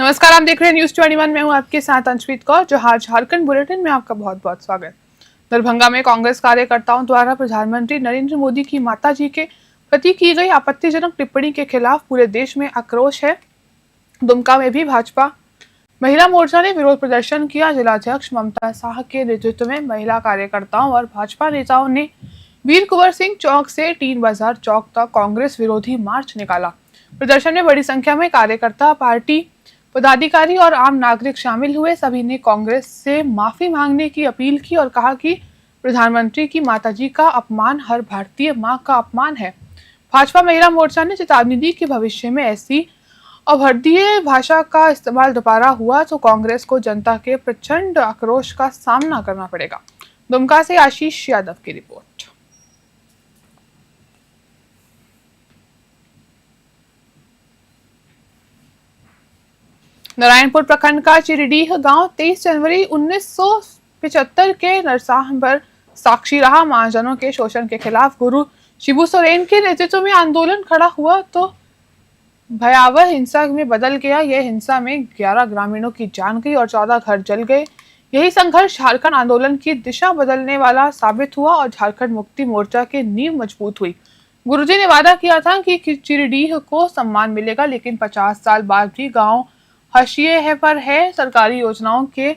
नमस्कार, आप देख रहे हैं न्यूज 21। मैं हूं आपके साथ अंशप्रीत कौर। जोहार झारखंड बुलेटिन में आपका बहुत बहुत स्वागत। दरभंगा में कांग्रेस कार्यकर्ताओं द्वारा प्रधानमंत्री नरेंद्र मोदी की माताजी के प्रति की गई आपत्तिजनक टिप्पणी के खिलाफ पूरे देश में आक्रोश है। दुमका में भी भाजपा महिला मोर्चा ने विरोध प्रदर्शन किया। जिलाध्यक्ष ममता शाह के नेतृत्व में महिला कार्यकर्ताओं और भाजपा नेताओं ने वीर कुंवर सिंह चौक से टीन बाजार चौक तक कांग्रेस विरोधी मार्च निकाला। प्रदर्शन में बड़ी संख्या में कार्यकर्ता, पार्टी पदाधिकारी और आम नागरिक शामिल हुए। सभी ने कांग्रेस से माफी मांगने की अपील की और कहा कि प्रधानमंत्री की माताजी का अपमान हर भारतीय मां का अपमान है। भाजपा महिला मोर्चा ने चेतावनी दी कि भविष्य में ऐसी अभद्र भाषा का इस्तेमाल दोबारा हुआ तो कांग्रेस को जनता के प्रचंड आक्रोश का सामना करना पड़ेगा। दुमका से आशीष यादव की रिपोर्ट। नारायणपुर प्रखंड का चिरडीह गांव 23 जनवरी 1975 के नरसाह पर साक्षी रहा। महाजनों के शोषण के खिलाफ गुरु शिबू सोरेन के नेतृत्व में आंदोलन खड़ा हुआ तो भयावह हिंसा में बदल गया। यह हिंसा में 11 ग्रामीणों की जान गई और 14 घर जल गए। यही संघर्ष झारखंड आंदोलन की दिशा बदलने वाला साबित हुआ और झारखंड मुक्ति मोर्चा की नींव मजबूत हुई। गुरुजी ने वादा किया था कि चिरडीह को सम्मान मिलेगा, लेकिन 50 साल बाद भी गाँव हाशिए पर है। सरकारी योजनाओं के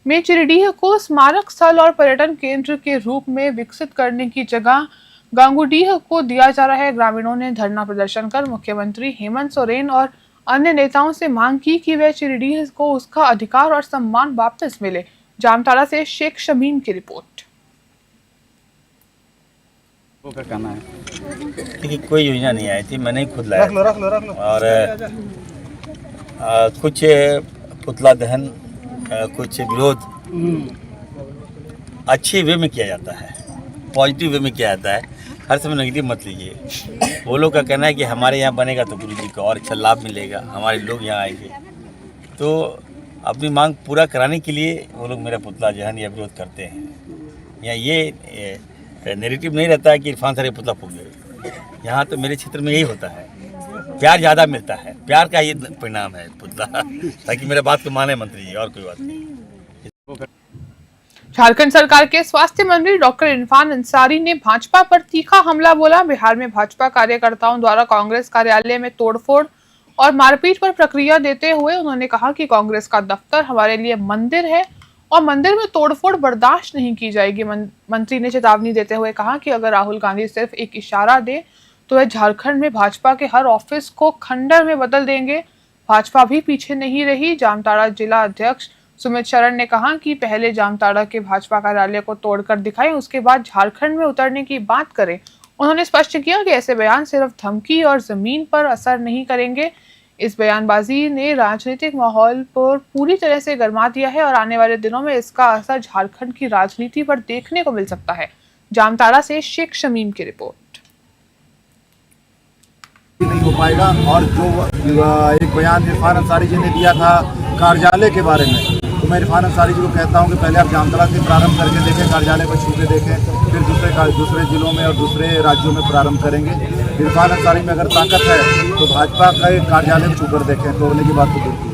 में चिरडीह को स्मारक स्थल और पर्यटन केंद्र के रूप में विकसित करने की जगह गांगुडीह को दिया जा रहा है। ग्रामीणों ने धरना प्रदर्शन कर मुख्यमंत्री हेमंत सोरेन और अन्य नेताओं से मांग की कि वे चिरडीह को उसका अधिकार और सम्मान वापस मिले। जामताड़ा से शेख शमीम की रिपोर्ट। का कहना है कि कोई योजना नहीं आई थी, मैंने ही खुद लाया और कुछ पुतला दहन, कुछ विरोध अच्छे वे में किया जाता है, पॉजिटिव वे में किया जाता है। हर समय नेगेटिव मत लीजिए। वो लोग का कहना है कि हमारे यहाँ बनेगा तो गुरु जी को और अच्छा लाभ मिलेगा, हमारे लोग यहाँ आएंगे। तो अपनी मांग पूरा कराने के लिए वो लोग मेरा पुतला दहन या विरोध करते हैं। यहाँ ये नेगेटिव नहीं रहता है कि इरफान सर पुतला फूक गए। यहाँ तो मेरे क्षेत्र में यही होता है, प्यार ज़्यादा मिलता है, प्यार का ये परिणाम है पुतला, ताकि मेरे बात को माने मंत्री जी, और कोई बात नहीं। झारखंड सरकार के स्वास्थ्य मंत्री डॉक्टर इरफान अंसारी ने भाजपा पर तीखा हमला बोला। बिहार में भाजपा कार्यकर्ताओं द्वारा कांग्रेस कार्यालय में तोड़फोड़ और मारपीट पर प्रक्रिया देते हुए उन्होंने कहा कि कांग्रेस का दफ्तर हमारे लिए मंदिर है और मंदिर में तोड़फोड़ बर्दाश्त नहीं की जाएगी। मंत्री ने चेतावनी देते हुए कहा कि अगर राहुल गांधी सिर्फ एक इशारा दे तो वह झारखंड में भाजपा के हर ऑफिस को खंडर में बदल देंगे। भाजपा भी पीछे नहीं रही। जामताड़ा जिला अध्यक्ष सुमित शरण ने कहा कि पहले जामताड़ा के भाजपा कार्यालय को तोड़कर दिखाएं, उसके बाद झारखंड में उतरने की बात करें। उन्होंने स्पष्ट किया कि ऐसे बयान सिर्फ धमकी और जमीन पर असर नहीं करेंगे। इस बयानबाजी ने राजनीतिक माहौल पर पूरी तरह से गरमा दिया है और आने वाले दिनों में इसका असर झारखंड की राजनीति पर देखने को मिल सकता है। जामताड़ा से शेख शमीम की रिपोर्ट। नहीं हो पाएगा। और जो एक बयान इरफान अंसारी जी ने दिया था कार्यालय के बारे में, तो मैं इरफान अंसारी जी को कहता हूं कि पहले आप जामताड़ा से प्रारंभ करके देखें, कार्यालय को छू के देखें, फिर दूसरे जिलों में और दूसरे राज्यों में प्रारंभ करेंगे। इरफान अंसारी में अगर ताकत है तो भाजपा का कार्यालय को छू कर देखें, तोड़ने की बात तो दूर की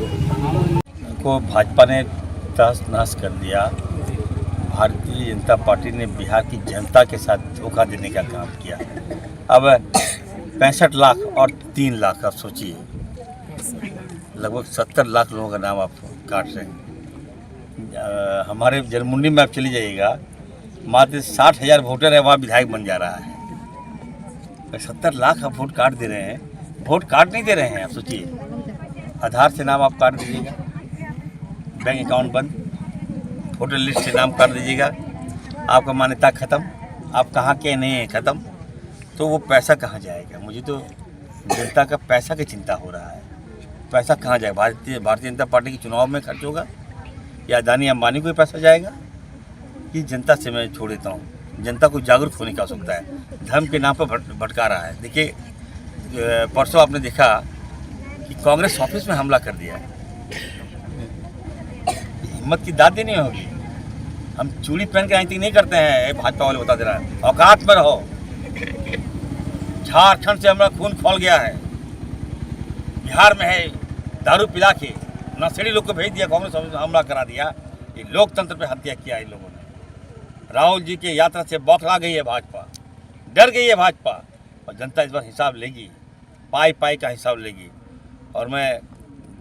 है। को भाजपा ने तहस नहस कर दिया। भारतीय जनता पार्टी ने बिहार की जनता के साथ धोखा देने का काम किया। अब 65 लाख और 3 लाख, आप सोचिए, लगभग 70 लाख लोगों का नाम आप काट रहे हैं। हमारे जलमुंडी में आप चली जाइएगा, मात्र 60,000 वोटर है, वहाँ विधायक बन जा रहा है। 70 लाख आप वोट काट दे रहे हैं, वोट काट नहीं दे रहे हैं। आप सोचिए, आधार से नाम आप काट दीजिएगा, बैंक अकाउंट बंद, वोटर लिस्ट से नाम काट दीजिएगा, आपका मान्यता खत्म, आप कहाँ के नहीं हैं खत्म। तो वो पैसा कहाँ जाएगा? मुझे तो जनता का पैसा की चिंता हो रहा है। पैसा कहाँ जाएगा? भारतीय जनता पार्टी के चुनाव में खर्च होगा या अदानी अंबानी को पैसा जाएगा? ये जनता से मैं छोड़ देता हूँ। जनता को जागरूक होने की आवश्यकता है। धर्म के नाम पर भटका रहा है। देखिए, परसों आपने देखा कि कांग्रेस ऑफिस में हमला कर दिया। हिम्मत की दाद देनी होगी। हम चूड़ी पहन के राजनीति नहीं करते हैं, भाजपा वाले बता दे रहा है। औकात में रहो। झारखंड से हमारा खून खौल गया है। बिहार में है दारू पिला के नक्सली लोग को भेज दिया, कांग्रेस हमला करा दिया। ये लोकतंत्र पे हत्या किया इन लोगों ने। राहुल जी की यात्रा से बौखला गई है भाजपा, डर गई है भाजपा, और जनता इस बार हिसाब लेगी, पाई पाई का हिसाब लेगी। और मैं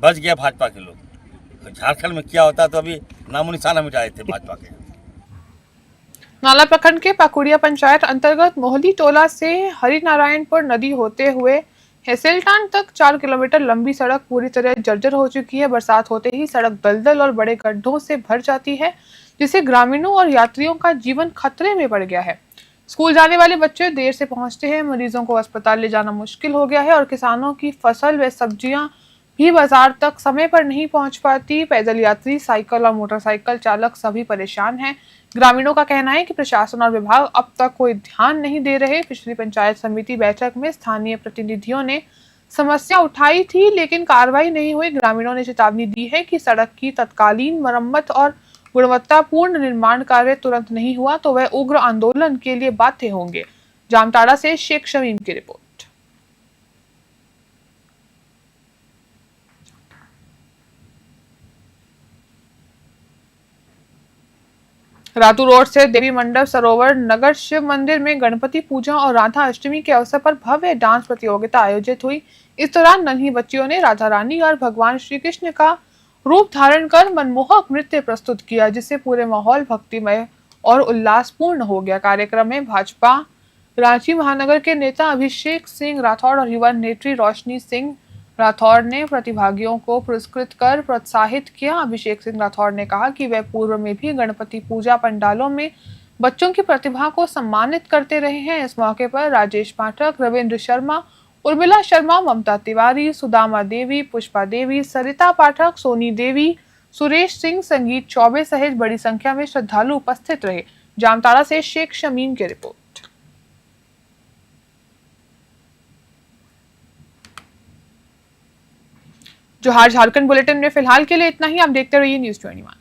बच गया भाजपा के लोग। झारखंड में क्या होता तो अभी नामो निशाना मिटाए थे भाजपा के। नाला प्रखंड के पाकुड़िया पंचायत अंतर्गत मोहली टोला से हरिनारायणपुर नदी होते हुए हेसेलटान तक 4 किलोमीटर लंबी सड़क पूरी तरह जर्जर हो चुकी है। बरसात होते ही सड़क दलदल और बड़े गड्ढों से भर जाती है, जिससे ग्रामीणों और यात्रियों का जीवन खतरे में पड़ गया है। स्कूल जाने वाले बच्चे देर से पहुंचते हैं, मरीजों को अस्पताल ले जाना मुश्किल हो गया है और किसानों की फसल व सब्जियां भी बाजार तक समय पर नहीं पहुंच पाती। पैदल यात्री, साइकिल और मोटरसाइकिल चालक सभी परेशान हैं। ग्रामीणों का कहना है कि प्रशासन और विभाग अब तक कोई ध्यान नहीं दे रहे। पिछली पंचायत समिति बैठक में स्थानीय प्रतिनिधियों ने समस्या उठाई थी, लेकिन कार्रवाई नहीं हुई। ग्रामीणों ने चेतावनी दी है कि सड़क की तत्कालीन मरम्मत और गुणवत्तापूर्ण निर्माण कार्य तुरंत नहीं हुआ तो वह उग्र आंदोलन के लिए बाध्य होंगे। जामताड़ा से शेख शमीम की रिपोर्ट। रातू रोड से देवी मंडप सरोवर नगर शिव मंदिर में गणपति पूजा और राधा अष्टमी के अवसर पर भव्य डांस प्रतियोगिता आयोजित हुई। इस दौरान नन्ही बच्चियों ने राधा रानी और भगवान श्री कृष्ण का रूप धारण कर मनमोहक नृत्य प्रस्तुत किया, जिससे पूरे माहौल भक्तिमय और उल्लासपूर्ण हो गया। कार्यक्रम में भाजपा रांची महानगर के नेता अभिषेक सिंह राठौड़ और युवा नेत्री रोशनी सिंह राठौड़ ने प्रतिभागियों को पुरस्कृत कर प्रोत्साहित किया। अभिषेक सिंह राठौड़ ने कहा कि वे पूर्व में भी गणपति पूजा पंडालों में बच्चों की प्रतिभा को सम्मानित करते रहे हैं। इस मौके पर राजेश पाठक, रविंद्र शर्मा, उर्मिला शर्मा, ममता तिवारी, सुदामा देवी, पुष्पा देवी, सरिता पाठक, सोनी देवी, सुरेश सिंह, संगीत चौबे सहित बड़ी संख्या में श्रद्धालु उपस्थित रहे। जामताड़ा से शेख शमीम की रिपोर्ट। जोहार झारखंड बुलेटिन में फिलहाल के लिए इतना ही। आप देखते रहिए न्यूज़ 21।